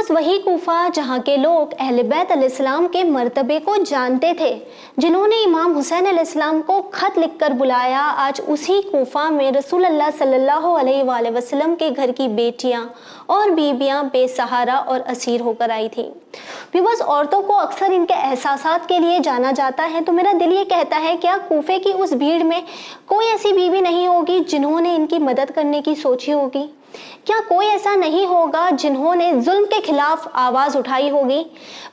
Was वही कूफा जहाँ के लोग अहले बैत अलैहिस्सलाम के मर्तबे को जानते थे, जिन्होंने इमाम हुसैन अलैहिस्सलाम को खत लिखकर बुलाया। आज उसी कूफा में रसूल अल्लाह सल्लल्लाहु अलैहि वसल्लम के घर की बेटियां और बीबियां बेसहारा और असीर होकर आई थी। व्यूअर्स, औरतों को अक्सर इनके एहसासात के लिए जाना जाता है, तो मेरा दिल ये कहता है क्या कूफे की उस भीड़ में कोई ऐसी बीवी नहीं होगी जिन्होंने इनकी मदद करने की सोची होगी? क्या कोई ऐसा नहीं होगा जिन्होंने जुल्म के खिलाफ आवाज़ उठाई होगी?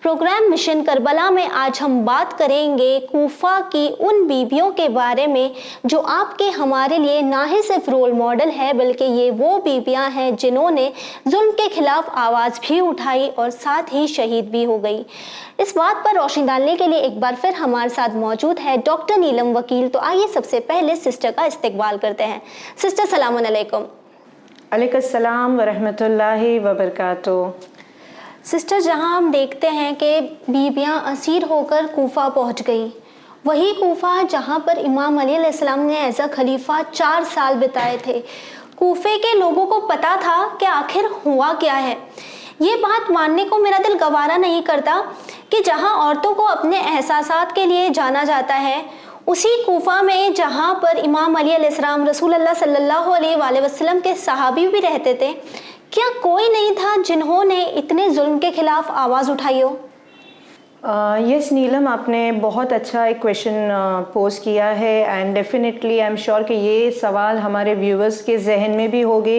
प्रोग्राम मिशन करबला में आज हम बात करेंगे कूफा की उन बीबियों के बारे में जो आपके हमारे लिए ना ही सिर्फ रोल मॉडल है, बल्कि ये वो बीबियां हैं जिन्होंने जुल्म के खिलाफ आवाज़ भी उठाई और साथ ही शहीद भी हो गई। इस बात पर रोशनी डालने के लिए एक बार फिर हमारे साथ मौजूद है डॉक्टर नीलम वकील। तो आइए सबसे पहले सिस्टर का इस्तकबाल करते हैं। सिस्टर सलाम अलैकुम। अलैकुस्सलाम व रहमतुल्लाहि व बरकातुहू। सिस्टर, जहां हम देखते हैं कि बीबियां असीर होकर कूफा पहुंच गई, वही कूफा जहां पर इमाम अली अलैहिस्सलाम ने एज अ खलीफा 4 साल बिताए थे। कूफे के लोगों को पता था कि आखिर हुआ क्या है। ये बात मानने को मेरा दिल गवारा नहीं करता कि जहां औरतों को अपने एहसासात के लिए जाना जाता है, उसी कूफा में जहाँ पर इमाम अली अलैहिस्सलाम रसूल अल्लाह सल्लल्लाहु अलैहि वसल्लम के सहाबी भी रहते थे, क्या कोई नहीं था जिन्होंने इतने जुल्म के खिलाफ आवाज़ उठाई हो? यस नीलम, आपने बहुत अच्छा एक क्वेश्चन पोज किया है and definitely I am sure कि ये सवाल हमारे व्यूवर्स के जहन में भी होंगे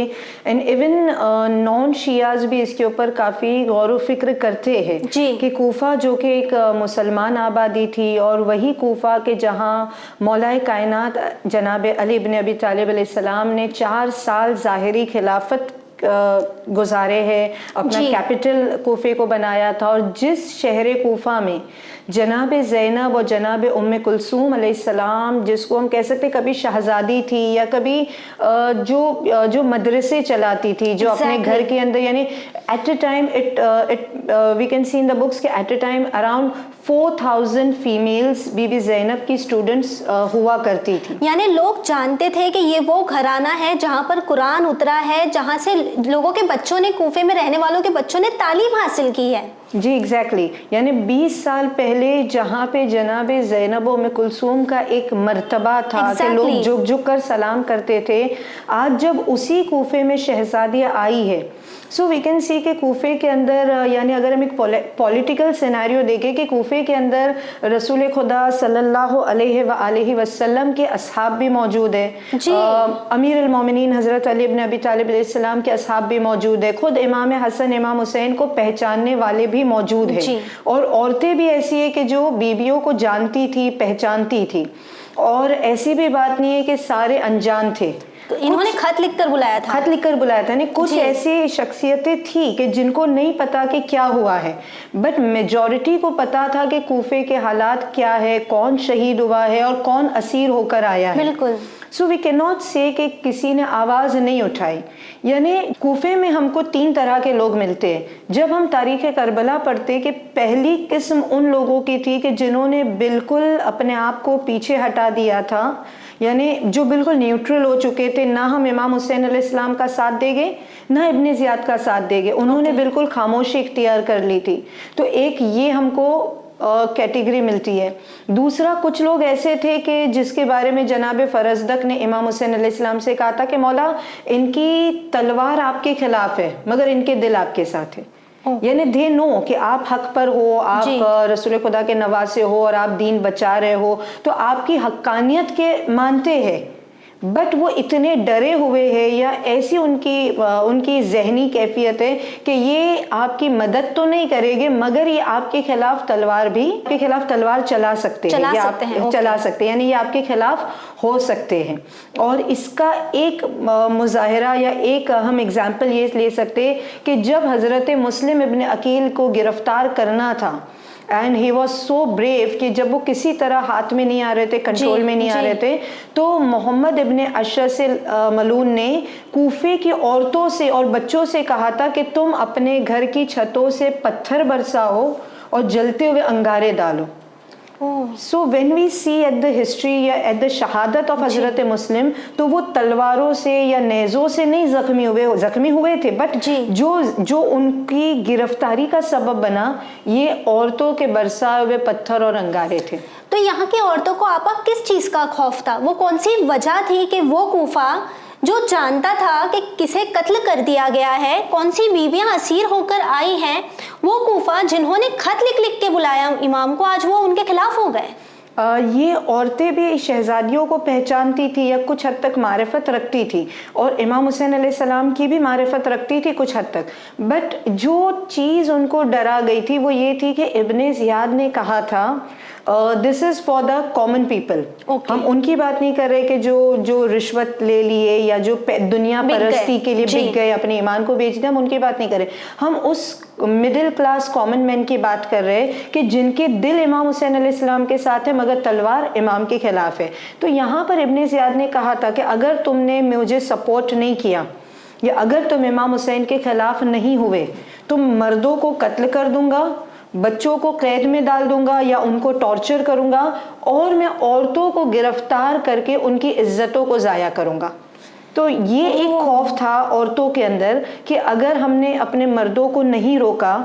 एंड इवन नॉन शियाज भी इसके ऊपर काफ़ी गौर व फिक्र करते हैं कि कूफा जो कि एक मुसलमान आबादी थी और वही कूफा के जहाँ मौलाए कायनात जनाब अली इब्न अबी तालिब अलैहिस्सलाम ने 4 साल ज़ाहिरी खिलाफत गुजारे हैं, अपना कैपिटल कूफे को बनाया था। और जिस शहर कूफा में जनाब ज़ैनब और जनाब उम्मे कुलसूम अलैहिस्सलाम, जिसको हम कह सकते कभी शहजादी थी या कभी जो मदरसे चलाती थी, जो अपने घर के अंदर, यानी at a time we can see in the books कि at a time around 4000 females Bibi Zainab की स्टूडेंट्स हुआ करती थी। यानी लोग जानते थे कि ये वो घराना है जहाँ पर कुरान उतरा है, जहाँ से लोगों के बच्चों ने, कूफे में रहने वालों के बच्चों ने तालीम हासिल की है। जी एग्जैक्टली, यानी 20 साल पहले जहाँ पे जनाब ज़ैनब उम्मे कुलसूम का एक मर्तबा था कि लोग झुक झुक कर सलाम करते थे, आज जब उसी कूफे में शहजादियाँ आई है, सो वी कैन सी कि कूफे के अंदर, यानी अगर हम एक पॉलिटिकल सिनेरियो देखें कि कूफे के अंदर रसूल खुदा सल्लल्लाहु अलैहि वसल्लम के असहाब भी मौजूद है, अमीर अल मोमिनीन हज़रत अली इब्न अबी तालिब अलैहिस्सलाम के असहाब भी मौजूद है, खुद इमाम हसन इमाम हुसैन को पहचानने वाले भी मौजूद है, और औरतें भी ऐसी है कि जो बीबियों को जानती थी, पहचानती थी। और ऐसी भी बात नहीं है कि सारे अनजान थे, तो इन्होंने खत लिखकर बुलाया था। खत लिखकर बुलाया था, नहीं, कुछ ऐसी शख्सियतें थी कि जिनको नहीं पता कि क्या हुआ है, बट मेजॉरिटी को पता था कि कूफे के हालात क्या है, कौन शहीद हुआ है और कौन असीर होकर आया है। बिल्कुल। सो वी कैन नॉट से कि किसी ने आवाज़ नहीं उठाई। यानी कूफे में हमको 3 तरह के लोग मिलते हैं। जब हम तारीख़ करबला पढ़ते कि पहली किस्म उन लोगों की थी कि जिन्होंने बिल्कुल अपने आप को पीछे हटा दिया था, यानी जो बिल्कुल न्यूट्रल हो चुके थे, ना हम इमाम हुसैन अलैहिस्सलाम का साथ देंगे ना इब्ने ज़ियाद का साथ देंगे, उन्होंने बिल्कुल खामोशी इख्तियार कर ली थी। तो एक ये हमको कैटेगरी मिलती है। दूसरा, कुछ लोग ऐसे थे कि जिसके बारे में जनाब फरजदक ने इमाम हुसैन अलैहिस्सलाम से कहा था कि मौला, इनकी तलवार आपके खिलाफ है मगर इनके दिल आपके साथ है। यानी दे नो कि आप हक पर हो, आप रसूल खुदा के नवासे हो और आप दीन बचा रहे हो, तो आपकी हक्कानियत के मानते हैं, बट वो इतने डरे हुए हैं या ऐसी उनकी जहनी कैफियत है कि ये आपकी मदद तो नहीं करेंगे मगर ये आपके खिलाफ तलवार चला सकते हैं, चला सकते हैं, यानी ये आपके खिलाफ हो सकते हैं। और इसका एक मुजाहिरा या एक हम एग्जाम्पल ये ले सकते हैं कि जब हज़रत मुस्लिम इब्न अकील को गिरफ्तार करना था, and he was so brave कि जब वो किसी तरह हाथ में नहीं आ रहे थे, कंट्रोल में नहीं आ रहे थे, तो मोहम्मद इब्ने अशरस मलून ने कूफे की औरतों से और बच्चों से कहा था कि तुम अपने घर की छतों से पत्थर बरसाओ और जलते हुए अंगारे डालो। So when we see at the history या एट द शहादत ऑफ हजरत मुस्लिम, तो वो तलवारों से या नेज़ों से नहीं जख्मी हुए थे, बट जो उनकी गिरफ्तारी का सबब बना, ये औरतों के बरसाए हुए पत्थर और अंगारे थे। तो यहाँ की औरतों को आपा किस चीज का खौफ था? वो कौन सी वजह थी कि वो कूफा जो जानता था कि किसे कत्ल कर दिया गया है, कौन सी बीवियां असीर होकर आई हैं, वो कूफा जिन्होंने खत लिख लिख के बुलाया इमाम को, आज वो उनके खिलाफ हो गए? ये औरतें भी शहजादियों को पहचानती थी या कुछ हद तक मारिफत रखती थी, और इमाम हुसैन अलैहिस्सलाम की भी मारिफत रखती थी कुछ हद तक, बट जो चीज़ उनको डरा गई थी वो ये थी कि इब्ने ज़ियाद ने कहा था this is for the common people. हम उनकी बात नहीं कर रहे कि जो रिश्वत ले लिए या जो दुनिया परस्ती के लिए बिक गए, अपने ईमान को बेच दिया, हम उनकी बात नहीं कर रहे। हम उस मिडिल क्लास कॉमन मैन की बात कर रहे हैं कि जिनके दिल इमाम हुसैन अलैहिस्सलाम के साथ है मगर तलवार इमाम के खिलाफ है। तो यहाँ पर इब्ने ज़ियाद ने कहा था कि अगर तुमने मुझे सपोर्ट नहीं किया या अगर तुम इमाम हुसैन के खिलाफ नहीं हुए तो मर्दों को कत्ल कर दूंगा, बच्चों को कैद में डाल दूंगा या उनको टॉर्चर करूंगा, और मैं औरतों को गिरफ्तार करके उनकी इज्जतों को ज़ाया करूंगा। तो ये एक खौफ था औरतों के अंदर कि अगर हमने अपने मर्दों को नहीं रोका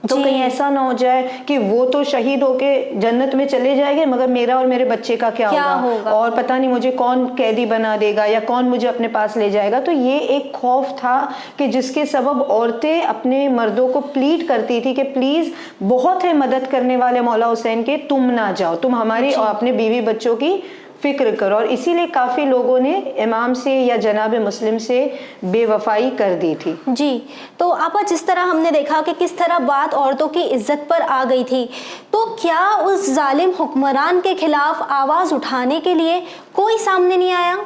तो कहीं ऐसा ना हो जाए कि वो तो शहीद होके जन्नत में चले जाएंगे मगर मेरा और मेरे बच्चे का क्या होगा, और पता नहीं मुझे कौन कैदी बना देगा या कौन मुझे अपने पास ले जाएगा। तो ये एक खौफ था कि जिसके सबब औरतें अपने मर्दों को प्लीड करती थी कि प्लीज, बहुत है मदद करने वाले मौला हुसैन के, तुम ना जाओ, तुम हमारी और अपने बीवी बच्चों की फिक्र करो। और इसीलिए काफ़ी लोगों ने इमाम से या जनाब मुस्लिम से बेवफाई कर दी थी। जी, तो आपा जिस तरह हमने देखा कि किस तरह बात औरतों की इज्जत पर आ गई थी, तो क्या उस जालिम हुक्मरान के खिलाफ आवाज़ उठाने के लिए कोई सामने नहीं आया?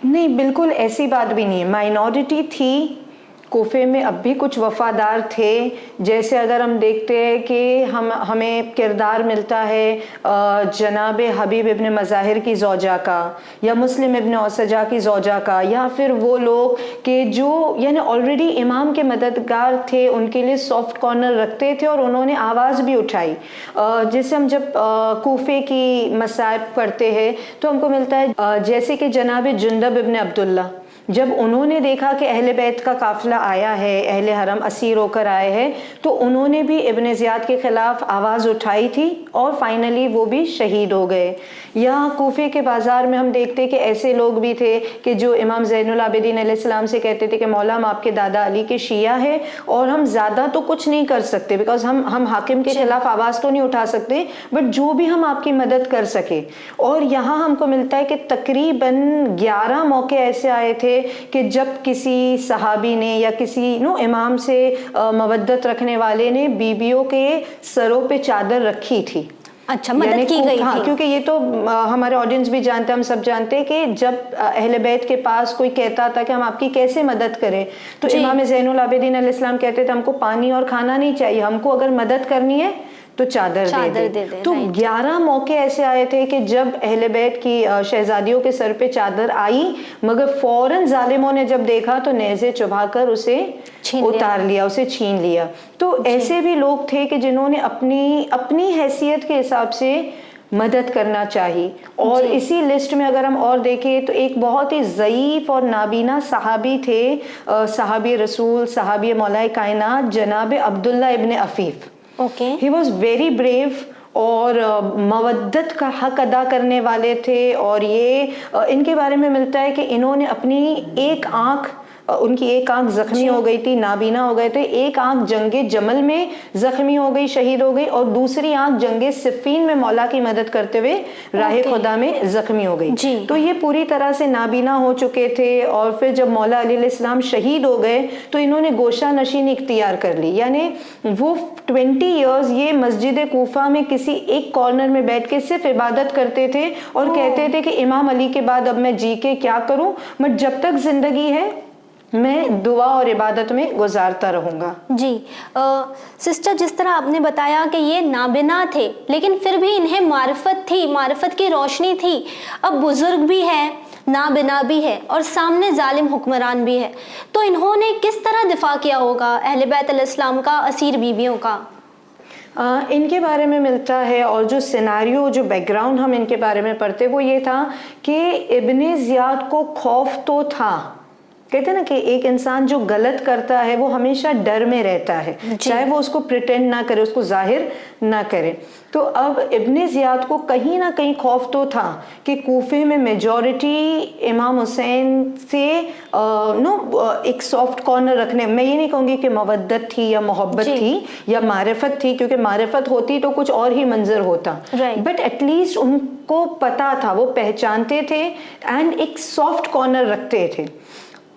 नहीं, बिल्कुल ऐसी बात भी नहीं है। माइनॉरिटी थी कोफे में, अब भी कुछ वफादार थे। जैसे अगर हम देखते हैं कि हमें किरदार मिलता है जनाब हबीब इब्न मज़ाहिर की ज़ौजा का या मुस्लिम इब्न औसजा की ज़ौजा का, या फिर वो लोग कि जो यानी ऑलरेडी इमाम के मददगार थे, उनके लिए सॉफ्ट कॉर्नर रखते थे और उन्होंने आवाज़ भी उठाई। जैसे हम जब कोफे की मसाइब पढ़ते हैं तो हमको मिलता है जैसे कि जनाब जुंदब इब्न अब्दुल्ला, जब उन्होंने देखा कि अहले बैत का काफिला आया है, अहले हरम असीर होकर आए हैं, तो उन्होंने भी इब्ने ज़ियाद के खिलाफ आवाज़ उठाई थी और फाइनली वो भी शहीद हो गए। यहाँ कूफे के बाज़ार में हम देखते कि ऐसे लोग भी थे कि जो इमाम ज़ैनुल आबिदीन अलैहिस्सलाम से कहते थे कि मौला हम आपके दादा अली के शिया हैं और हम ज़्यादा तो कुछ नहीं कर सकते, बिकॉज हम हाकिम के खिलाफ आवाज़ तो नहीं उठा सकते, बट जो भी हम आपकी मदद कर सके। और यहाँ हमको मिलता है कि तकरीबन 11 मौके ऐसे आए थे कि जब किसी सहाबी ने या किसी इमाम से मवद्दत रखने वाले ने बीबियों के सरों पे चादर रखी थी। अच्छा, मदद की गई थी। क्योंकि ये तो हमारे ऑडियंस भी जानते हैं, हम सब जानते हैं कि जब अहले बैत के पास कोई कहता था कि हम आपकी कैसे मदद करें, तो इमाम ज़ैनुल आबिदीन अलैहिस्सलाम कहते थे हमको पानी और खाना नहीं चाहिए, हमको अगर मदद करनी है तो चादर दे दे। तो 11 मौके ऐसे आए थे कि जब अहले बैत की शहजादियों के सर पे चादर आई, मगर फौरन जालिमों ने जब देखा तो नेज़े चुभाकर उसे उतार लिया, उसे छीन लिया। तो ऐसे भी लोग थे कि जिन्होंने अपनी हैसियत के हिसाब से मदद करना चाहिए। और इसी लिस्ट में अगर हम और देखें तो एक बहुत ही ज़ईफ और नाबीना सहाबी थे, सहाबी रसूल, सहाबी मौलाए कायनात, जनाब अब्दुल्ला इब्न Afif. He was very brave और मवद्दत का हक अदा करने वाले थे। और ये इनके बारे में मिलता है कि इन्होंने अपनी उनकी एक आंख जख्मी हो गई थी, नाबीना हो गए थे, एक आंख जंगे जमल में जख्मी हो गई, शहीद हो गई, और दूसरी आंख जंगे सिफ़ीन में मौला की मदद करते हुए राहे खुदा में जख्मी हो गई। तो ये पूरी तरह से नाबीना हो चुके थे। और फिर जब मौला अली अलैहिस्सलाम शहीद हो गए तो इन्होंने गोशा नशीनी इख्तियार कर ली, यानी वो 20 ईयर्स ये मस्जिद कूफा में किसी एक कॉर्नर में बैठ के सिर्फ इबादत करते थे और कहते थे कि इमाम अली के बाद अब मैं जी के क्या करूं, बट जब तक जिंदगी है मैं दुआ और इबादत में गुजारता रहूँगा। जी सिस्टर, जिस तरह आपने बताया कि ये नाबिना थे लेकिन फिर भी इन्हें मारिफत थी, मारिफत की रोशनी थी। अब बुजुर्ग भी है, नाबिना भी है और सामने जालिम हुक्मरान भी है, तो इन्होंने किस तरह दिफा किया होगा अहले बैत अलैहिस्सलाम का, असीर बीवियों का? इनके बारे में मिलता है, और जो सिनेरियो, जो बैकग्राउंड हम इनके बारे में पढ़ते वो ये था कि इब्ने ज़ियाद को खौफ तो था। कहते हैं ना कि एक इंसान जो गलत करता है वो हमेशा डर में रहता है, चाहे वो उसको प्रिटेंड ना करे, उसको जाहिर ना करे। तो अब इब्ने ज़ियाद को कहीं ना कहीं खौफ तो था कि कूफे में मेजॉरिटी इमाम हुसैन से एक सॉफ्ट कॉर्नर रखने, मैं ये नहीं कहूँगी कि मवद्दत थी या मोहब्बत थी या मारिफत थी, क्योंकि मारिफत होती तो कुछ और ही मंजर होता, बट एटलीस्ट उनको पता था, वो पहचानते थे एंड एक सॉफ्ट कॉर्नर रखते थे।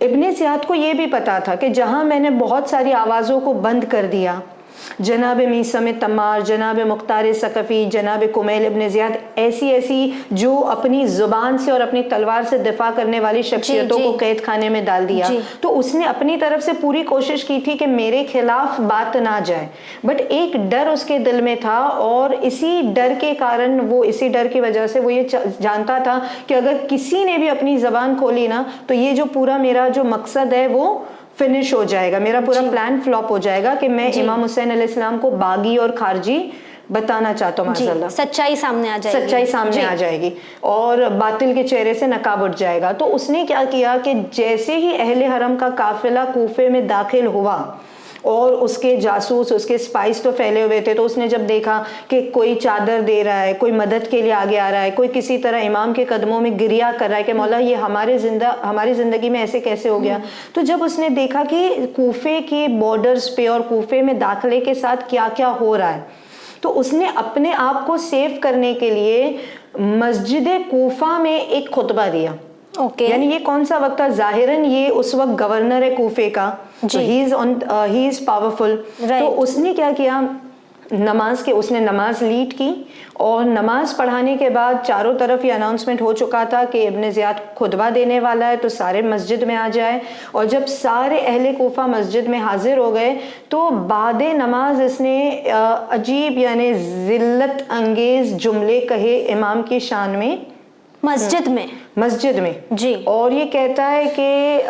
इब्ने ज़ियाद को ये भी पता था कि जहां मैंने बहुत सारी आवाज़ों को बंद कर दिया, जनाब मीसम तम्मार, जनाब मुख्तार सकफ़ी, जनाब कुमैल इब्ने ज़ियाद, ऐसी जो अपनी ज़ुबान से और अपनी तलवार से दिफा करने वाली शख्सियतों को कैद खाने में डाल दिया, तो उसने अपनी तरफ से पूरी कोशिश की थी कि मेरे खिलाफ बात ना जाए, बट एक डर उसके दिल में था, और इसी डर के कारण, वो इसी डर की वजह से वो ये जानता था कि अगर किसी ने भी अपनी ज़बान खोली ना, तो ये जो पूरा मेरा जो मकसद है वो फिनिश हो जाएगा, मेरा पूरा प्लान फ्लॉप हो जाएगा कि मैं इमाम हुसैन अलैहिस्सलाम को बागी और खारजी बताना चाहता हूँ, माशाल्लाह सच्चाई सामने आ जाएगी, सच्चाई सामने आ जाएगी और बातिल के चेहरे से नकाब उठ जाएगा। तो उसने क्या किया कि जैसे ही अहले हरम का काफिला कूफे में दाखिल हुआ और उसके जासूस, उसके स्पाइस तो फैले हुए थे, तो उसने जब देखा कि कोई चादर दे रहा है, कोई मदद के लिए आगे आ रहा है, कोई किसी तरह इमाम के कदमों में गिरिया कर रहा है कि मौला ये हमारी ज़िंदगी में ऐसे कैसे हो गया, तो जब उसने देखा कि कूफे के बॉर्डर्स पे और कूफे में दाखिले के साथ क्या क्या हो रहा है, तो उसने अपने आप को सेव करने के लिए मस्जिद कूफा में एक खुतबा दिया। यानी ये कौन सा वक्त था, जाहिरन ये उस वक्त गवर्नर है कूफे का, ही इज पावरफुल। तो उसने क्या किया, उसने नमाज लीड की, और नमाज पढ़ाने के बाद चारों तरफ ये अनाउंसमेंट हो चुका था कि इब्ने ज़ियाद खुतबा देने वाला है, तो सारे मस्जिद में आ जाए। और जब सारे अहले कूफा मस्जिद में हाजिर हो गए, तो बादे नमाज इसने अजीब यानी जिल्लत अंगेज जुमले कहे इमाम की शान में, मस्जिद में जी। और ये कहता है कि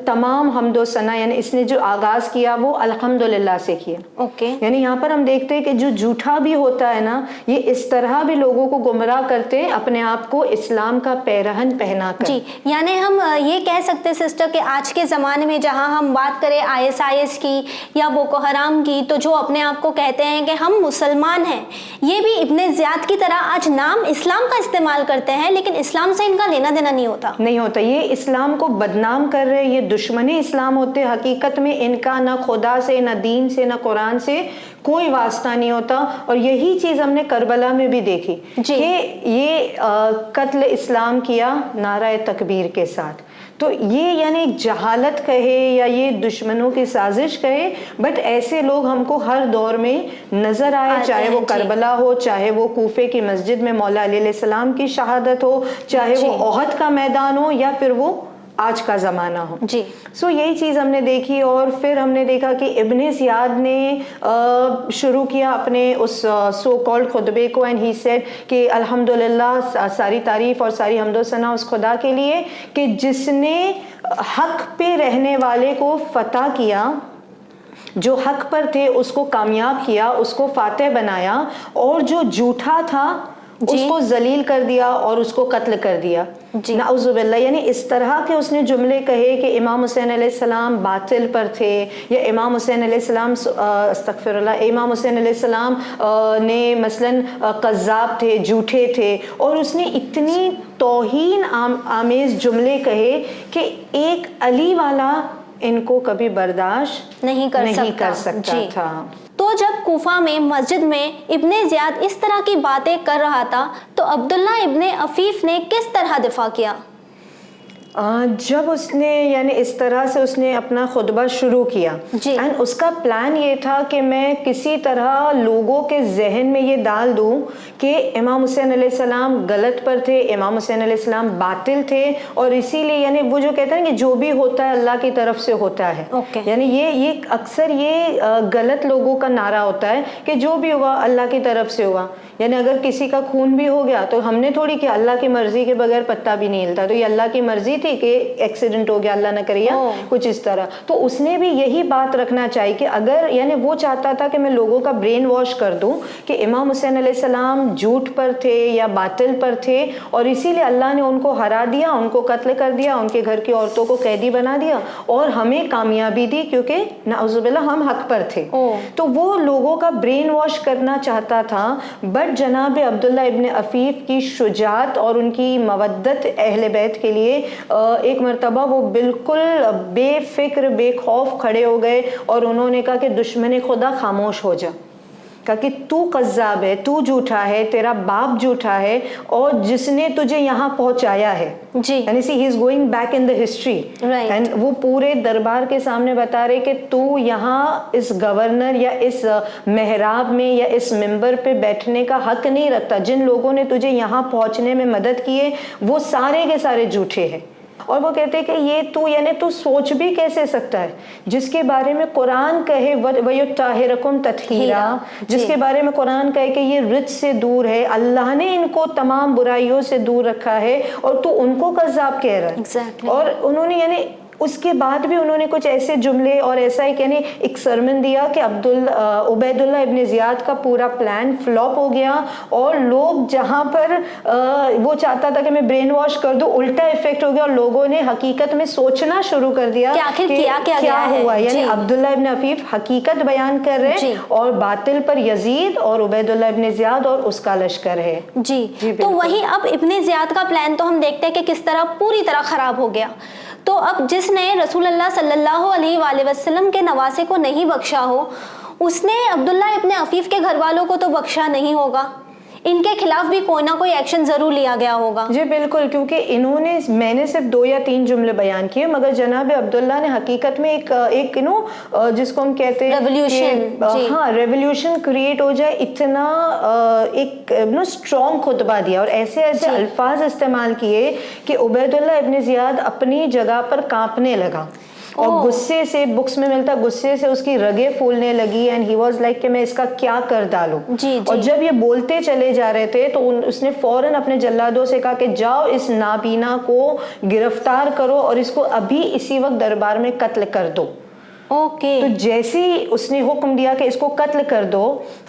तमाम हम्दो सना, यानी इसने जो आगाज किया वो अल्हम्दुलिल्लाह से किया। यानी यहाँ पर हम देखते हैं कि जो झूठा भी होता है ना, ये इस तरह भी लोगों को गुमराह करते हैं अपने आप को इस्लाम का पैरहन पहना कर। जी, यानी हम ये कह सकते हैं सिस्टर कि आज के ज़माने में जहाँ हम बात करें ISIS की या बोको हराम की, तो जो अपने आप को कहते हैं कि हम मुसलमान हैं, ये भी इब्ने ज़ियाद की तरह आज नाम इस्लाम का इस्तेमाल करते हैं, लेकिन इस्लाम से इनका लेना देना नहीं होता। ये इस्लाम को बदनाम कर रहे, ये दुश्मनी इस्लाम होते। हकीकत में इनका ना खुदा से, ना दीन से, ना कुरान से कोई वास्ता नहीं होता। और यही चीज हमने करबला में भी देखी कि ये कत्ल इस्लाम किया नारा तकबीर के साथ। तो ये यानी एक जहालत कहे या ये दुश्मनों की साजिश कहे, बट ऐसे लोग हमको हर दौर में नजर आए, चाहे वो करबला हो, चाहे वो कूफे की मस्जिद में मौला अलैहिस्सलाम की शहादत हो, चाहे वो ओहद का मैदान हो, या फिर वो आज का ज़माना हो जी। सो यही चीज़ हमने देखी। और फिर हमने देखा कि इब्ने ज़ियाद ने शुरू किया अपने उस सो कॉल्ड खुतबे को, एंड ही सेड कि अल्हम्दुलिल्लाह, सारी तारीफ़ और सारी हम्दो सना उस खुदा के लिए कि जिसने हक पे रहने वाले को फतह किया, जो हक पर थे उसको कामयाब किया, उसको फातेह बनाया, और जो झूठा था उसको जलील कर दिया और उसको कत्ल कर दिया। नाउज़ुबिल्लाह। यानी इस तरह के उसने जुमले कहे कि इमाम हुसैन अलैहिस्सलाम बातिल पर थे, या इमाम हुसैन अलैहिस्सलाम अस्तगफिरुल्लाह, इमाम हुसैन अलैहिस्सलाम ने मसलन कज़्ज़ाब थे, झूठे थे, और उसने इतनी तौहीन आमेज जुमले कहे कि एक अली वाला इनको कभी बर्दाश्त नहीं कर सकता था। तो जब कूफा में मस्जिद में इब्ने ज़ियाद इस तरह की बातें कर रहा था, तो अब्दुल्ला इब्ने अफीफ ने किस तरह दिफा किया? जब उसने यानी इस तरह से उसने अपना खुतबा शुरू किया, एंड उसका प्लान ये था कि मैं किसी तरह लोगों के जहन में ये डाल दूं कि इमाम हुसैन अलैहिस्सलाम गलत पर थे, इमाम हुसैन अलैहिस्सलाम बातिल थे, और इसीलिए यानी वो जो कहते हैं कि जो भी होता है अल्लाह की तरफ से होता है। यानी ये अक्सर ये गलत लोगों का नारा होता है कि जो भी हुआ अल्लाह की तरफ से हुआ। यानी अगर किसी का खून भी हो गया तो हमने थोड़ी कि अल्लाह की मर्जी के बगैर पत्ता भी नहीं हिलता, तो ये अल्लाह की मर्जी थी थी कि एक्सीडेंट हो गया अल्लाह न करे या कुछ इस तरह। तो उसने भी यही बात रखना चाहिए कि अगर यानी वो चाहता था कि मैं लोगों का ब्रेन वॉश कर दूं कि इमाम हुसैन अलैहिस्सलाम झूठ पर थे या बातिल पर थे और इसीलिए अल्लाह ने उनको हरा दिया, उनको कत्ल कर दिया, उनके घर की औरतों को कैदी बना दिया और हमें कामयाबी दी क्योंकि नाउजुबिल्लाह हम हक पर थे। तो वो लोगों का ब्रेन वॉश करना चाहता था। बट जनाब अब्दुल्ला इब्न अफीफ की शुजात और उनकी मवद्दत अहले बैत के लिए एक मरतबा वो बिल्कुल बेफिक्र बेखौफ खड़े हो गए और उन्होंने कहा कि दुश्मन खुदा खामोश हो जा, कहा कि तू कज़्ज़ाब है, तू झूठा है, तेरा बाप झूठा है और जिसने तुझे यहाँ पहुंचाया है जी। यानी see he is going back in the history and वो पूरे दरबार के सामने बता रहे कि तू यहाँ इस गवर्नर या इस मेहराब में या इस मिंबर पे बैठने का हक नहीं रखता। जिन लोगों ने तुझे यहाँ पहुंचने में मदद की है वो सारे के सारे झूठे हैं। और वो कहते हैं कि ये तू यानी तू सोच भी कैसे सकता है जिसके बारे में कुरान कहे वयुत्ताहिरकुम तत्हीरा, जिसके बारे में कुरान कहे कि ये रिच से दूर है, अल्लाह ने इनको तमाम बुराइयों से दूर रखा है और तू उनको कज़्ज़ाब कह रहा है। Exactly. और उन्होंने यानी उसके बाद भी उन्होंने कुछ ऐसे जुमले और ऐसा ही यानी एक सरमन दिया कि उबैदुल्लाह इब्न ज़ियाद का पूरा प्लान फ्लॉप हो गया और लोग जहां पर वो चाहता था कि मैं ब्रेन वॉश कर दूं, उल्टा इफेक्ट हो गया और लोगों ने हकीकत में सोचना शुरू कर दिया कि आखिर क्या हुआ। यानी अब्दुल्ला इब्न अफीफ हकीकत बयान कर रहे हैं और बातिल पर यजीद और उबैदुल्लाह इब्न ज़ियाद और उसका लश्कर है। जी तो वही अब इब्न ज़ियाद का प्लान तो हम देखते हैं कि किस तरह पूरी तरह खराब हो गया। तो अब जिसने रसूलुल्लाह सल्लल्लाहु अलैहि वसल्लम के नवासे को नहीं बख्शा हो, उसने अब्दुल्ला इब्न अफीफ के घर वालों को तो बख्शा नहीं होगा। इनके खिलाफ भी कोई ना कोई एक्शन जरूर लिया गया होगा। जी बिल्कुल, क्योंकि इन्होंने मैंने सिर्फ 2 या 3 जुमले बयान किए मगर जनाब अब्दुल्ला ने हकीकत में एक जिसको हम कहते हैं रेवोल्यूशन, हाँ रेवोल्यूशन क्रिएट हो जाए इतना एक स्ट्रॉन्ग खुतबा दिया और ऐसे ऐसे अल्फाज इस्तेमाल किए कि उबैदुल्लाह इब्न ज़ियाद अपनी जगह पर कांपने लगा और गुस्से से, बुक्स में मिलता गुस्से से उसकी रगें फूलने लगी एंड ही वाज लाइक कि मैं इसका क्या कर डालूं। और जब ये बोलते चले जा रहे थे तो उसने फौरन अपने जल्लादों से कहा कि जाओ इस नाबीना को गिरफ्तार करो और इसको अभी इसी वक्त दरबार में कत्ल कर दो। तो जैसे ही उसने हुक्म दिया कि इसको कत्ल कर दो,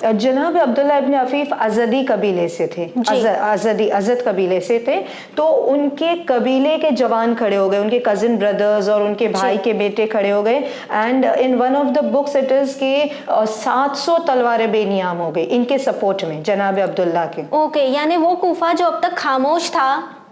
जनाब अब्दुल्ला इब्न अफीफ अज़दी कबीले से थे, अज़द कबीले से थे, तो उनके कबीले के जवान खड़े हो गए, उनके कजिन ब्रदर्स और उनके भाई के बेटे खड़े हो गए and in one of the books it is के 700 तलवारें बेनियाम हो गई इनके सपोर्ट में जनाब अब्दुल्ला के। यानी वो कूफा जो अब तक खामोश था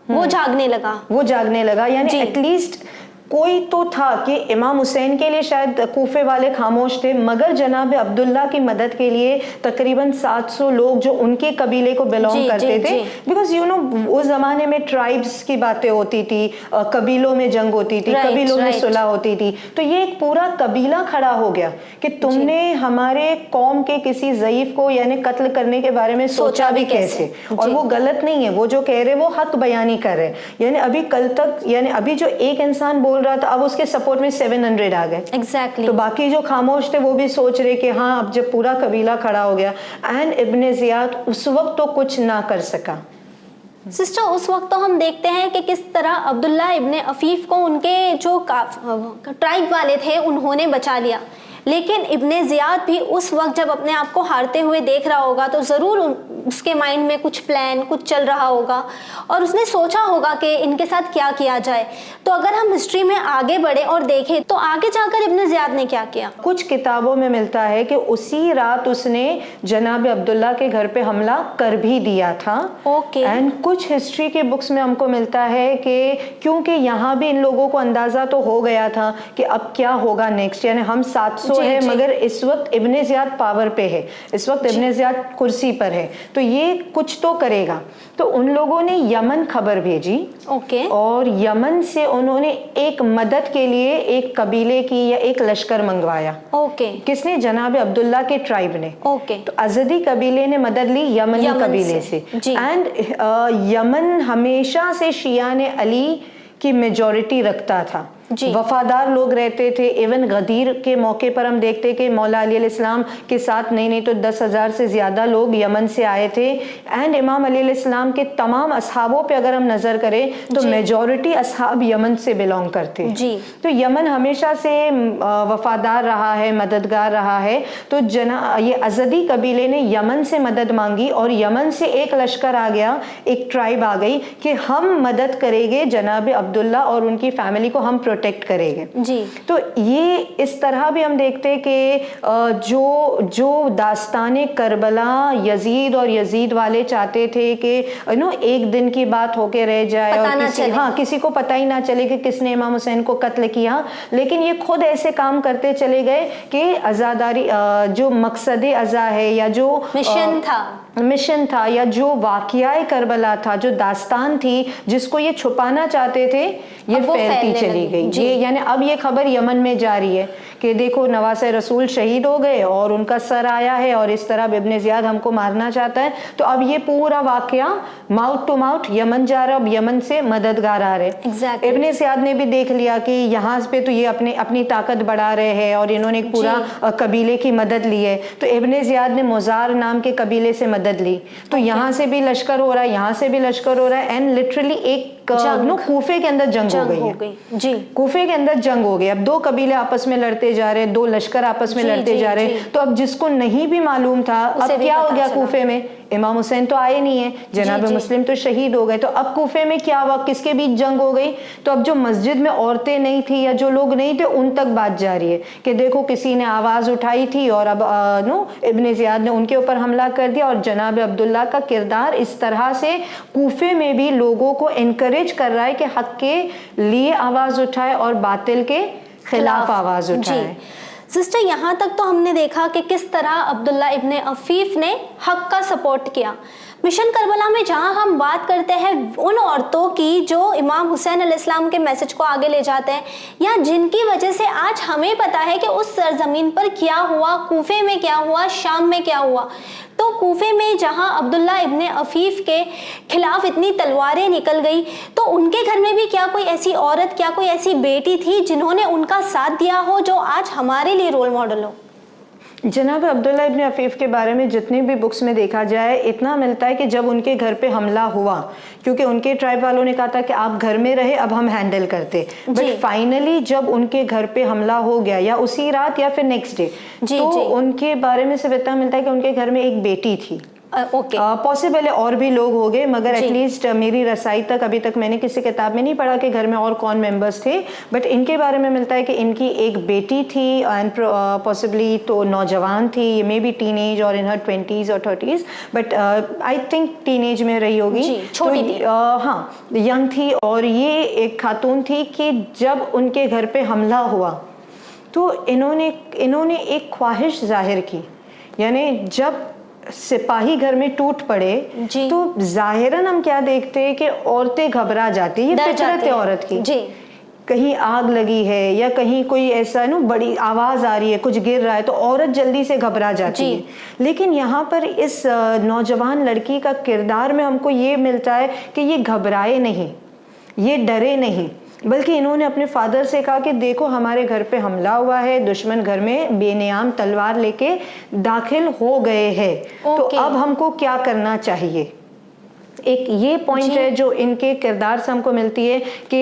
वो जागने लगा यानी एटलीस्ट कोई तो था कि इमाम हुसैन के लिए शायद कूफे वाले खामोश थे मगर जनाब अब्दुल्ला की मदद के लिए तकरीबन 700 लोग जो उनके कबीले को बिलोंग करते थे, बिकॉज यू नो उस जमाने में ट्राइब्स की बातें होती थी, कबीलों में जंग होती थी, कबीलों में सुलह होती थी, तो ये एक पूरा कबीला खड़ा हो गया कि तुमने हमारे कौम के किसी ज़ईफ को यानी कत्ल करने के बारे में सोचा भी कैसे। और वो गलत नहीं है, वो जो कह रहे वो हक बयानी कर रहे। यानी अभी कल तक यानी अभी जो एक इंसान बोल रहा था अब उसके सपोर्ट में 700 आ गए। Exactly. तो बाकी जो खामोश थे वो भी सोच रहे कि हाँ अब जब पूरा कबीला खड़ा हो गया एंड इब्न ज़ियाद उस वक्त तो कुछ ना कर सका। सिस्टर उस वक्त तो हम देखते हैं कि किस तरह अब्दुल्ला इब्न अफीफ को उनके जो ट्राइब वाले थे उन्होंने बचा लिया, लेकिन इब्न ज़ियाद भी उस वक्त जब अपने आप को हारते हुए देख रहा होगा तो ज़रूर उसके माइंड में कुछ प्लान कुछ चल रहा होगा और उसने सोचा होगा कि इनके साथ क्या किया जाए। तो अगर हम हिस्ट्री में आगे बढ़े और देखें तो आगे जाकर इब्न ज़ियाद ने क्या किया। कुछ किताबों में मिलता है कि उसी रात उसने जनाब अब्दुल्ला के घर पे हमला कर भी दिया था। एंड कुछ हिस्ट्री के बुक्स में हमको मिलता है कि क्योंकि यहाँ भी इन लोगों को अंदाजा तो हो गया था कि अब क्या होगा नेक्स्ट, यानी हम 700 है मगर इस वक्त इब्न ज़ियाद पावर पे है, इस वक्त इब्न ज़ियाद कुर्सी पर है तो ये कुछ तो करेगा। तो उन लोगों ने यमन खबर भेजी और यमन से उन्होंने एक मदद के लिए एक कबीले की या एक लश्कर मंगवाया। किसने? जनाब अब्दुल्ला के ट्राइब ने। तो अज़दी कबीले ने मदद ली यमनी कबीले से। एंड यमन हमेशा से शियाने अली की मेजॉरिटी रखता था जी। वफादार लोग रहते थे। इवन गदीर के मौके पर हम देखते कि मौला अली अलैहिस्सलाम के साथ नहीं तो 10,000 से ज़्यादा लोग यमन से आए थे। एंड इमाम अली अलैहिस्सलाम के तमाम असहाबों पे अगर हम नज़र करें तो मेजॉरिटी असहाब यमन से बिलोंग करते हैं। जी। तो यमन हमेशा से वफादार रहा है, मददगार रहा है। तो ये अज़दी कबीले ने यमन से मदद मांगी और यमन से एक लश्कर आ गया, एक ट्राइब आ गई कि हम मदद करेंगे जनाब अब्दुल्ला और उनकी फैमिली को हम प्रोटेक्ट करेंगे। जी। तो ये इस तरह भी हम देखते हैं कि जो दास्ताने करबला यजीद और यजीद वाले चाहते थे कि एक दिन की बात होके रह जाए और किसी को पता ही ना चले कि किसने इमाम हुसैन को कत्ल किया, लेकिन ये खुद ऐसे काम करते चले गए कि अज़ादारी जो मकसद अज़ा है या जो मिशन था या जो वाक़या करबला था, जो दास्तान थी जिसको ये छुपाना चाहते थे, ये फैलती चली गई। ये यानी अब ये खबर यमन में जा रही है कि देखो नवासे रसूल शहीद हो गए और उनका सर आया है और इस तरह इब्ने ज़ियाद हमको मारना चाहता है। तो अब ये पूरा वाक़या माउथ टू माउथ यमन जा रहा है। अब यमन से मददगार आ रहे। इब्ने ज़ियाद ने भी देख लिया कि यहाँ पे तो ये अपनी ताकत बढ़ा रहे हैं और इन्होंने एक पूरा कबीले की मदद ली है। तो इब्ने ज़ियाद ने मुज़ार नाम के कबीले से मदद ली। तो यहाँ से भी लश्कर हो रहा है, यहाँ से भी लश्कर हो रहा है। एंड लिटरली एक कूफे के अंदर जंग हो गई है। जी। कूफे के अंदर जंग हो गई। अब दो कबीले आपस में लड़ते जा रहे हैं, दो लश्कर आपस में लड़ते जा रहे हैं। तो अब जिसको नहीं भी मालूम था, अब क्या हो गया कूफे में, इमाम हुसैन तो आए नहीं है, जनाब मुस्लिम तो शहीद हो गए। तो अब कूफे में क्या हुआ, किसके बीच जंग हो गई। तो अब जो मस्जिद में औरतें नहीं थी या जो लोग नहीं थे उन तक बात जा रही है कि देखो किसी ने आवाज उठाई थी और अब इब्ने ज़ियाद ने उनके ऊपर हमला कर दिया। और जनाब अब्दुल्ला का किरदार इस तरह से कूफे में भी लोगों को एनकरेज कर रहा है कि हक के लिए आवाज उठाए और बातिल के खिलाफ आवाज उठाए। सिस्टर, यहाँ तक तो हमने देखा कि किस तरह अब्दुल्ला इब्ने अफीफ ने हक का सपोर्ट किया। मिशन करबला में जहाँ हम बात करते हैं उन औरतों की जो इमाम हुसैन अलैहिस्सलाम के मैसेज को आगे ले जाते हैं या जिनकी वजह से आज हमें पता है कि उस सरजमीन पर क्या हुआ, कूफे में क्या हुआ, शाम में क्या हुआ। तो कूफे में जहाँ अब्दुल्ला इब्ने अफीफ के खिलाफ इतनी तलवारें निकल गई, तो उनके घर में भी क्या कोई ऐसी औरत, क्या कोई ऐसी बेटी थी जिन्होंने उनका साथ दिया हो, जो आज हमारे लिए रोल मॉडल हो? जनाब अब्दुल्ला इब्ने अफीफ के बारे में जितनी भी बुक्स में देखा जाए इतना मिलता है कि जब उनके घर पे हमला हुआ, क्योंकि उनके ट्राइब वालों ने कहा था कि आप घर में रहे, अब हम हैंडल करते, बट फाइनली जब उनके घर पे हमला हो गया या उसी रात या फिर नेक्स्ट डे, तो उनके बारे में सिर्फ इतना मिलता है कि उनके घर में एक बेटी थी। पॉसिबल है और भी लोग हो गए, मगर एटलीस्ट मेरी रसाई तक अभी तक मैंने किसी किताब में नहीं पढ़ा कि घर में और कौन मेंबर्स थे। बट इनके बारे में मिलता है कि इनकी एक बेटी थी एंड पॉसिबली तो नौजवान थी, ये मे बी टीनेज और इन हर 20s और 30s, but I think teenage में रही होगी, छोटी थी। हाँ, यंग थी। और ये एक खातून थी कि जब उनके घर पे हमला हुआ तो इन्होंने एक ख्वाहिश जाहिर की, यानी जब सिपाही घर में टूट पड़े तो जाहिरन हम क्या देखते हैं कि औरतें घबरा जाती है, ये फितरत है औरत की। कहीं आग लगी है या कहीं कोई ऐसा बड़ी आवाज आ रही है, कुछ गिर रहा है, तो औरत जल्दी से घबरा जाती है। लेकिन यहाँ पर इस नौजवान लड़की का किरदार में हमको ये मिलता है कि ये घबराए नहीं, ये डरे नहीं, बल्कि इन्होंने अपने फादर से कहा कि देखो हमारे घर पे हमला हुआ है, दुश्मन घर में बेनियाम तलवार लेके दाखिल हो गए हैं, तो अब हमको क्या करना चाहिए। एक ये पॉइंट है जो इनके किरदार से हमको मिलती है कि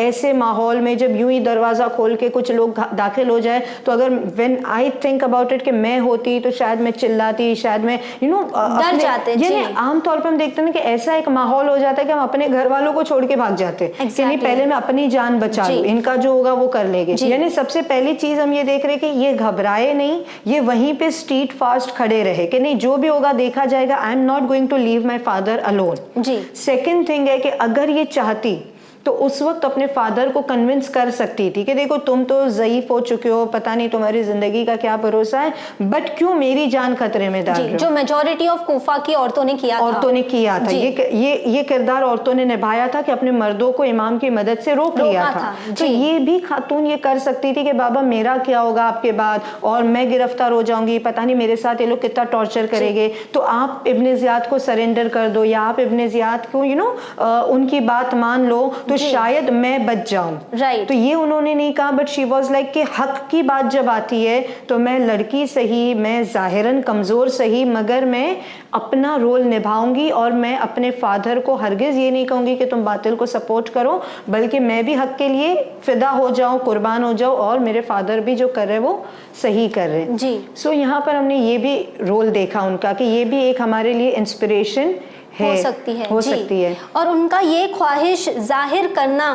ऐसे माहौल में जब यूं ही दरवाज़ा खोल के कुछ लोग दाखिल हो जाए, तो अगर when I think about it कि मैं होती तो शायद मैं चिल्लाती, शायद मैं डर जाते। ये आमतौर पर हम देखते हैं कि ऐसा एक माहौल हो जाता है कि हम अपने घर वालों को छोड़ के भाग जाते हैं कि नहीं पहले मैं अपनी जान बचा लूं, इनका जो होगा वो कर लेंगे। यानी सबसे पहली चीज हम ये देख रहे हैं कि ये घबराए नहीं, ये वहीं पे स्ट्रीट फास्ट खड़े रहे कि नहीं जो भी होगा देखा जाएगा, I am not going to leave my father alone. Second thing है कि अगर ये चाहती तो उस वक्त अपने फादर को कन्विंस कर सकती थी कि देखो तुम तो ज़ईफ हो चुके हो, पता नहीं तुम्हारी जिंदगी का क्या भरोसा है, बट क्यों मेरी जान खतरे में डाल रहे हो। जो मेजॉरिटी ऑफ कूफा की औरतों ने किया था। ये किरदार औरतों ने निभाया था कि अपने मर्दों को इमाम की मदद से रोक लिया था। तो ये भी खातून ये कर सकती थी कि बाबा मेरा क्या होगा आपके बाद, और मैं गिरफ्तार हो जाऊंगी, पता नहीं मेरे साथ ये लोग कितना टॉर्चर करेंगे, तो आप इब्ने ज़ियाद को सरेंडर कर दो या आप इब्ने ज़ियाद को उनकी बात मान लो, तो शायद मैं बच जाऊं। राइट। तो ये उन्होंने नहीं कहा, बट शी वॉज लाइक कि हक की बात जब आती है तो मैं लड़की सही, मैं जाहिरन कमजोर सही, मगर मैं अपना रोल निभाऊंगी और मैं अपने फादर को हरगिज ये नहीं कहूंगी कि तुम बातिल को सपोर्ट करो, बल्कि मैं भी हक के लिए फिदा हो जाऊं, कुर्बान हो जाऊं, और मेरे फादर भी जो कर रहे हैं वो सही कर रहे हैं जी। सो यहाँ पर हमने ये भी रोल देखा उनका कि ये भी एक हमारे लिए इंस्पिरेशन हो सकती है, हो जी। सकती है। और उनका ये ख्वाहिश जाहिर करना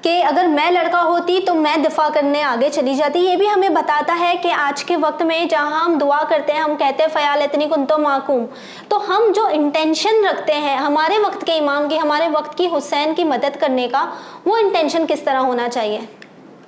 कि अगर मैं लड़का होती तो मैं दिफा करने आगे चली जाती, ये भी हमें बताता है कि आज के वक्त में जहाँ हम दुआ करते हैं, हम कहते हैं फ़याल इतनी कुंतो माकूम, तो हम जो इंटेंशन रखते हैं हमारे वक्त के इमाम की, हमारे वक्त की हुसैन की मदद करने का, वो इंटेंशन किस तरह होना चाहिए?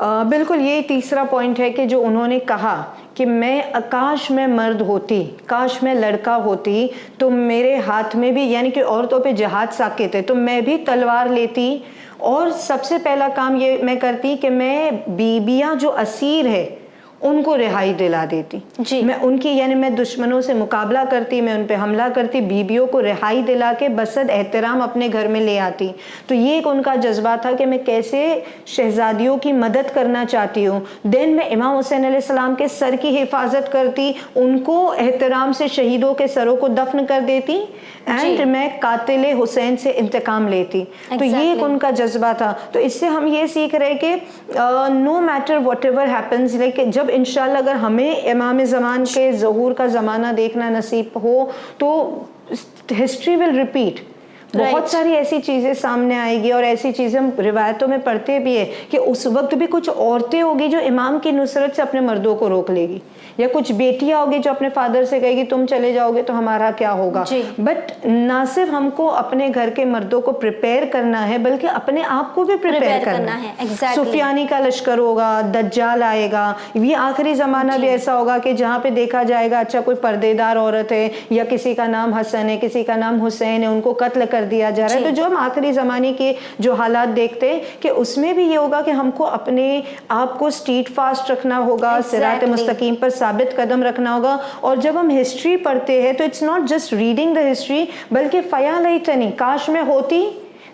बिल्कुल, ये तीसरा पॉइंट है कि जो उन्होंने कहा कि मैं काश मैं मर्द होती, काश मैं लड़का होती, तो मेरे हाथ में भी, यानी कि औरतों पे जहाद साकित है, तो मैं भी तलवार लेती और सबसे पहला काम ये मैं करती कि मैं बीबियां जो असीर है उनको रिहाई दिला देती जी। मैं उनकी, यानी मैं दुश्मनों से मुकाबला करती, मैं उन पे हमला करती, बीबियों को रिहाई दिला के बसद एहतराम अपने घर में ले आती। तो ये एक उनका जज्बा था कि मैं कैसे शहजादियों की मदद करना चाहती हूँ। देन मैं इमाम हुसैन अलैहिस्सलाम के सर की हिफाजत करती, उनको एहतराम से शहीदों के सरों को दफन कर देती, एंड मैं कातिल हुसैन से इंतकाम लेती। तो ये एक उनका जज्बा था। तो इससे हम ये सीख रहे कि no matter what ever happens, like जब इंशाल्लाह अगर हमें इमाम ज़मान के ज़हूर का ज़माना देखना नसीब हो तो हिस्ट्री विल रिपीट। बहुत सारी ऐसी चीज़ें सामने आएगी और ऐसी चीज़ें हम रिवायतों में पढ़ते भी है कि उस वक्त भी कुछ औरतें होगी जो इमाम की नुसरत से अपने मर्दों को रोक लेगी, या कुछ बेटियां होगी जो अपने फादर से कहेगी तुम चले जाओगे तो हमारा क्या होगा। बट ना सिर्फ हमको अपने घर के मर्दों को प्रिपेयर करना है, बल्कि अपने आप को भी प्रिपेयर करना है। exactly. सुफियानी का लश्कर होगा, दज्जाल आएगा, ये आखिरी ज़माना भी ऐसा होगा कि जहाँ पे देखा जाएगा अच्छा कोई पर्देदार औरत है या किसी का नाम हसन है, किसी का नाम हुसैन है, उनको कत्ल कर दिया जा रहा है। तो जो हम आखिरी ज़माने के जो हालात देखते हैं कि उसमें भी ये होगा कि हमको अपने आप को स्ट्रीट फास्ट रखना होगा, सिरात मुस्तकीम पर साबित कदम रखना होगा। और जब हम हिस्ट्री पढ़ते हैं तो it's not just reading the history, बल्कि फ़याल इतनी काश में होती,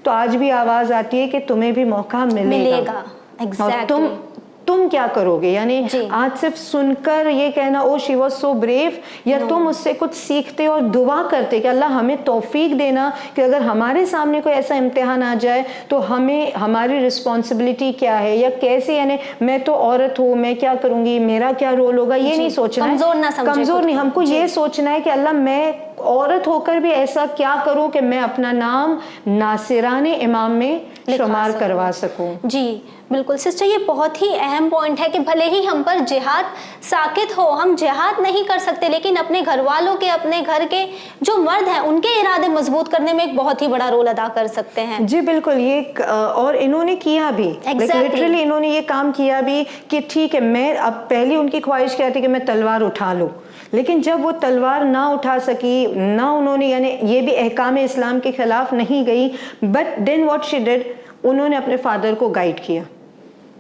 तो आज भी आवाज़ आती है कि तुम्हें भी मौका मिलेगा। exactly. और तुम क्या करोगे, यानी आज सिर्फ सुनकर ये कहना oh she was so brave, या तुम उससे कुछ सीखते और दुआ करते कि अल्लाह हमें तौफीक देना कि अगर हमारे सामने कोई ऐसा इम्तिहान आ जाए तो हमें हमारी रिस्पॉन्सिबिलिटी क्या है, या कैसे, यानी मैं तो औरत हूँ, मैं क्या करूँगी, मेरा क्या रोल होगा, ये नहीं सोचना है, कमजोर नहीं, हमको ये सोचना है कि अल्लाह मैं औरत होकर भी ऐसा क्या करूँ कि मैं अपना नाम नासिराने इमाम में शुमार करवा सकूँ। जी बिल्कुल सिस्टर, ये बहुत ही अहम पॉइंट है कि भले ही हम पर जिहाद साकित हो, हम जिहाद नहीं कर सकते, लेकिन अपने घर वालों के, अपने घर के जो मर्द हैं उनके इरादे मजबूत करने में एक बहुत ही बड़ा रोल अदा कर सकते हैं। जी बिल्कुल, ये और इन्होंने किया भी, लिटरली इन्होंने ये काम किया भी कि ठीक है, मैं अब पहली उनकी ख्वाहिश क्या थी कि मैं तलवार उठा लूँ, लेकिन जब वो तलवार ना उठा सकी, ना उन्होंने, यानी ये भी अहकाम इस्लाम के खिलाफ नहीं गई, but then what she did, उन्होंने अपने फादर को गाइड किया।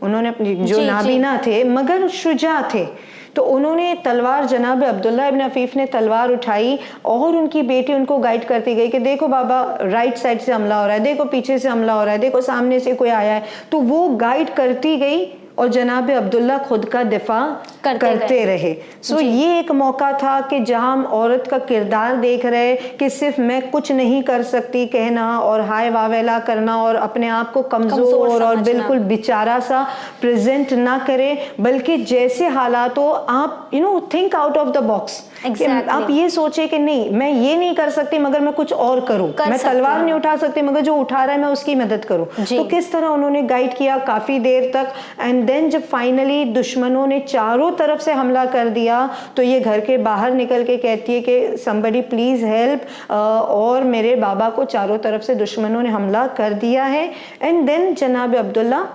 उन्होंने अपनी जो नाबीना थे मगर शुजा थे, तो उन्होंने तलवार, जनाब अब्दुल्ला इब्न अफीफ ने तलवार उठाई और उनकी बेटी उनको गाइड करती गई कि देखो बाबा राइट साइड से हमला हो रहा है, देखो पीछे से हमला हो रहा है, देखो सामने से कोई आया है, तो वो गाइड करती गई और जनाब अब्दुल्ला खुद का दिफा करते रहे। सो ये एक मौका था कि जहां हम औरत का किरदार देख रहे कि सिर्फ मैं कुछ नहीं कर सकती कहना और हाय वावेला करना और अपने आप को कमजोर और बिल्कुल बेचारा सा प्रेजेंट ना करें, बल्कि जैसे हालात हो आप think out of the box. आप ये सोचे कि नहीं मैं ये नहीं कर सकती मगर मैं कुछ और करूं, मैं तलवार नहीं उठा सकती मगर जो उठा रहा है मैं उसकी मदद करूं। तो किस तरह उन्होंने गाइड किया काफी देर तक, एंड देन जब फाइनली दुश्मनों ने चारों तरफ से हमला कर दिया तो ये घर के बाहर निकल के कहती है कि समबडी प्लीज हेल्प, और मेरे बाबा को चारों तरफ से दुश्मनों ने हमला कर दिया है। एंड देन जनाब अब्दुल्ला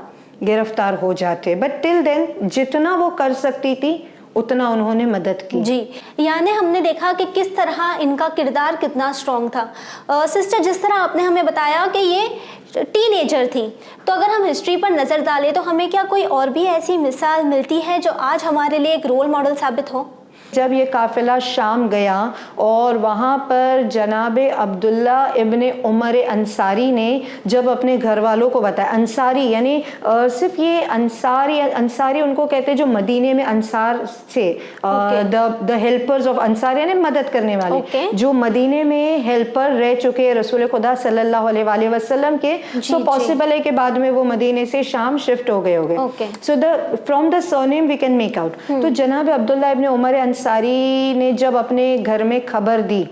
गिरफ्तार हो जाते, बट टिल देन जितना वो कर सकती थी उतना उन्होंने मदद की। जी, यानी हमने देखा कि किस तरह इनका किरदार कितना स्ट्रॉन्ग था। सिस्टर, जिस तरह आपने हमें बताया कि ये टीनेजर थी, तो अगर हम हिस्ट्री पर नज़र डालें तो हमें क्या कोई और भी ऐसी मिसाल मिलती है जो आज हमारे लिए एक रोल मॉडल साबित हो? जब ये काफिला शाम गया और वहाँ पर जनाब अब्दुल्ला इब्ने उमर अंसारी ने जब अपने घर वालों को बताया, अंसारी यानी सिर्फ ये अंसारी उनको कहते हैं जो मदीने में अंसार थे, द हेल्पर्स ऑफ अंसार यानी मदद करने वाले, जो मदीने में हेल्पर रह चुके रसूल खुदा सल्लल्लाहु अलैहि वसल्लम के। सो पॉसिबल है कि बाद में वो मदीने से शाम शिफ्ट हो गए होंगे। So from the surname we can make out. तो जनाब अब्दुल्ला इब्ने उमर अंसारी ने जब अपने घर में खबर दी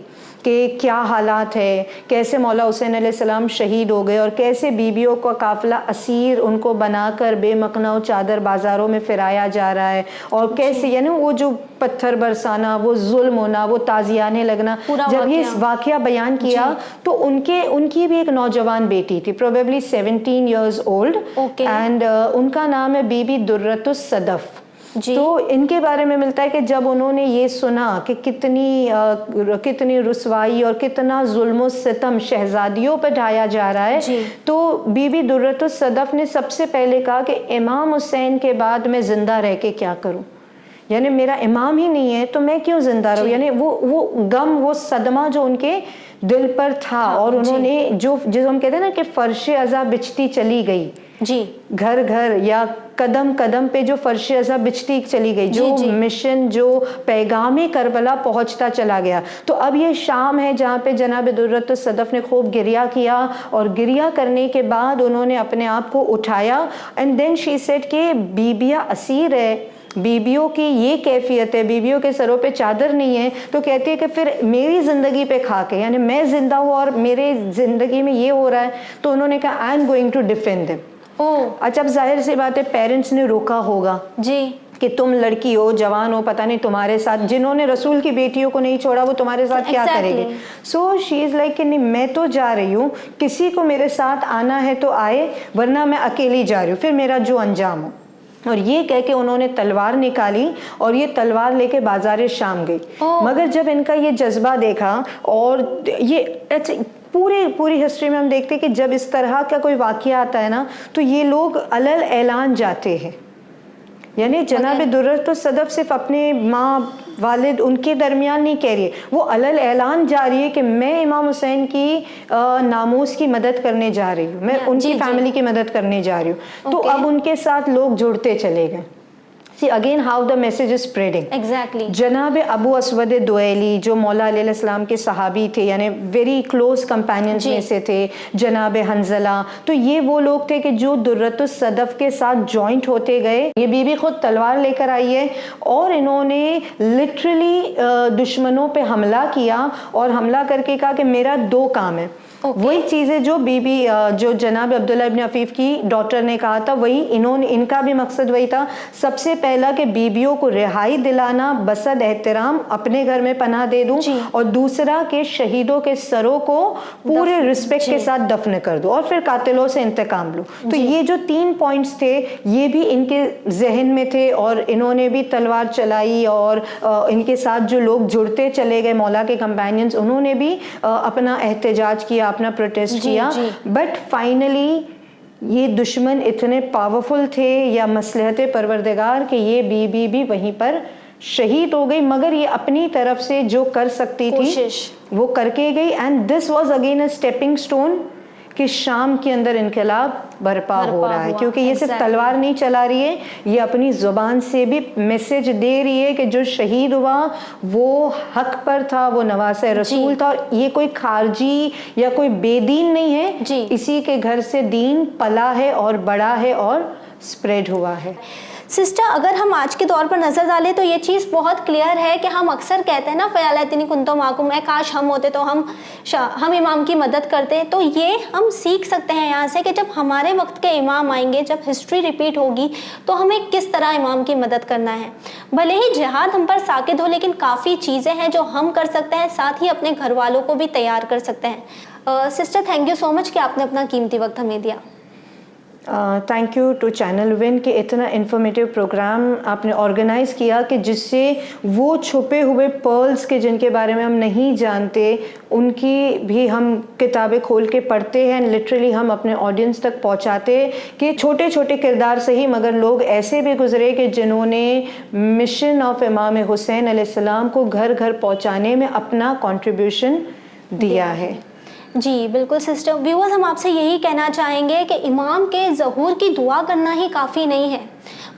कि क्या हालात है, कैसे मौला हुसैन अलैहिस्सलाम शहीद हो गए और कैसे बीबियों का काफिला असीर उनको बनाकर बेमकना चादर बाजारों में फिराया जा रहा है, और कैसे यानी वो जो पत्थर बरसाना, वो जुल्म होना, वो ताजियाने लगना, जब ये वाकया बयान किया तो उनकी भी एक नौजवान बेटी थी, प्रोबेबली 17 years ओल्ड, एंड उनका नाम है बीबी दुर्रतुस सदफ। तो इनके बारे में मिलता है कि जब उन्होंने ये सुना कि कितनी रुसवाई और कितना जुल्म सितम शहजादियों पर ढाया जा रहा है, तो बीबी दुर्रतुस सदफ ने सबसे पहले कहा कि इमाम हुसैन के बाद मैं जिंदा रह के क्या करूं, यानी मेरा इमाम ही नहीं है तो मैं क्यों जिंदा रहूं। यानी वो गम, वो सदमा जो उनके दिल पर था, और उन्होंने जो हम कहते हैं ना कि फर्शे अज़ा बिछती चली गई, घर घर या कदम कदम पे जो फर्शे अज़ा बिछती चली गई, जो मिशन, जो पैगाम करबला पहुंचता चला गया। तो अब ये शाम है जहाँ पे जनाब दुर्रतुस सदफ ने खूब गिरिया किया, और गिरिया करने के बाद उन्होंने अपने आप को उठाया, एंड देन शी सेड कि बीबियाँ असीर है, बीबियों की ये कैफियत है, बीबियों के सरों पे चादर नहीं है, तो कहती है कि फिर मेरी ज़िंदगी पे खा के, यानी मैं जिंदा हूँ और मेरे ज़िंदगी में ये हो रहा है, तो उन्होंने कहा I am going to defend them. अच्छा, अब जाहिर सी बात है पेरेंट्स ने रोका होगा कि तुम लड़की हो, जवान हो, पता नहीं तुम्हारे साथ, जिन्होंने रसूल की बेटियों को नहीं छोड़ा वो तुम्हारे साथ क्या करेगी। सो शी इज़ लाइक कि नहीं, मैं तो जा रही हूँ, किसी को मेरे साथ आना है तो आए, वरना मैं अकेली जा रही हूँ, फिर मेरा जो अंजाम हो। और ये कह के उन्होंने तलवार निकाली और ये तलवार लेके बाजार शाम गई। मगर जब इनका ये जज्बा देखा, और ये पूरी हिस्ट्री में हम देखते हैं कि जब इस तरह का कोई वाकया आता है ना, तो ये लोग अलल ऐलान जाते हैं। यानी जनाब दुर्रतुस सदफ सिर्फ अपने माँ वालिद उनके दरमियान नहीं कह रही है, वो अलल ऐलान जा रही है कि मैं इमाम हुसैन की नामूस की मदद करने जा रही हूँ, मैं उनकी फैमिली की मदद करने जा रही हूँ। तो अब उनके साथ लोग जुड़ते चले गए। See again how the message is spreading. Exactly. जनाब अबू अस्वद दुएली जो मौला अलैहिस्सलाम के सहाबी थे, यानी वेरी क्लोज कंपेनियंस में से थे, जनाब हंजला, तो ये वो लोग थे कि जो दुर्रतुस सदफ के साथ जॉइंट होते गए। ये बीबी खुद तलवार लेकर आई है और इन्होंने लिटरली दुश्मनों पे हमला किया, और हमला करके कहा कि मेरा दो काम है। वही चीज़ें जो बीबी जो जनाब अब्दुल्ला इब्न अफीफ की डॉटर ने कहा था, वही इनका भी मकसद वही था। सबसे पहला कि बीबियों को रिहाई दिलाना, बसद एहतराम अपने घर में पनाह दे दूं, और दूसरा कि शहीदों के सरों को पूरे रिस्पेक्ट के साथ दफन कर दो, और फिर कातिलों से इंतकाम लो। तो ये जो 3 पॉइंट्स थे ये भी इनके जहन में थे, और इन्होंने भी तलवार चलाई, और इनके साथ जो लोग जुड़ते चले गए मौला के कंपेनियंस, उन्होंने भी अपना एहतजाज किया, अपना प्रोटेस्ट किया। बट फाइनली ये दुश्मन इतने पावरफुल थे या मसलहत परवरदिगार कि ये बीबी भी वहीं पर शहीद हो गई, मगर ये अपनी तरफ से जो कर सकती थी वो करके गई। And this was again a stepping stone कि शाम के अंदर इनकलाब बर्पा हो रहा है, क्योंकि ये सिर्फ तलवार नहीं चला रही है, ये अपनी जुबान से भी मैसेज दे रही है कि जो शहीद हुआ वो हक पर था, वो नवासे रसूल था, और ये कोई खारजी या कोई बेदीन नहीं है, इसी के घर से दीन पला है और बड़ा है और स्प्रेड हुआ है। सिस्टर, अगर हम आज के दौर पर नज़र डालें तो ये चीज़ बहुत क्लियर है कि हम अक्सर कहते हैं ना, फ़यालतनी कुंतो माकुम, काश हम होते तो हम इमाम की मदद करते। तो ये हम सीख सकते हैं यहाँ से कि जब हमारे वक्त के इमाम आएंगे, जब हिस्ट्री रिपीट होगी, तो हमें किस तरह इमाम की मदद करना है। भले ही जिहाद हम पर साकिद हो, लेकिन काफ़ी चीज़ें हैं जो हम कर सकते हैं, साथ ही अपने घर वालों को भी तैयार कर सकते हैं। Sister, thank you so much कि आपने अपना कीमती वक्त हमें दिया। Thank you to channel win कि इतना इन्फॉर्मेटिव प्रोग्राम आपने ऑर्गेनाइज़ किया कि जिससे वो छुपे हुए पर्ल्स के जिनके बारे में हम नहीं जानते उनकी भी हम किताबें खोल के पढ़ते हैं, लिटरली हम अपने ऑडियंस तक पहुंचाते कि छोटे छोटे किरदार सही मगर लोग ऐसे भी गुजरे कि जिन्होंने मिशन ऑफ इमाम हुसैन अलैहिस्सलाम को घर घर पहुंचाने में अपना कंट्रीब्यूशन दिया है। जी बिल्कुल सिस्टर। व्यूअर्स, हम आपसे यही कहना चाहेंगे कि इमाम के ज़हूर की दुआ करना ही काफ़ी नहीं है,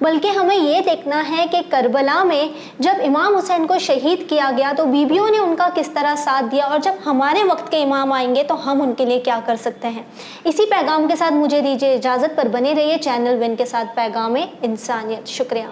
बल्कि हमें ये देखना है कि करबला में जब इमाम हुसैन को शहीद किया गया तो बीबियों ने उनका किस तरह साथ दिया, और जब हमारे वक्त के इमाम आएंगे तो हम उनके लिए क्या कर सकते हैं। इसी पैगाम के साथ मुझे दीजिए इजाज़त, पर बने रहिए चैनल विन के साथ पैगाम इंसानियत। शुक्रिया।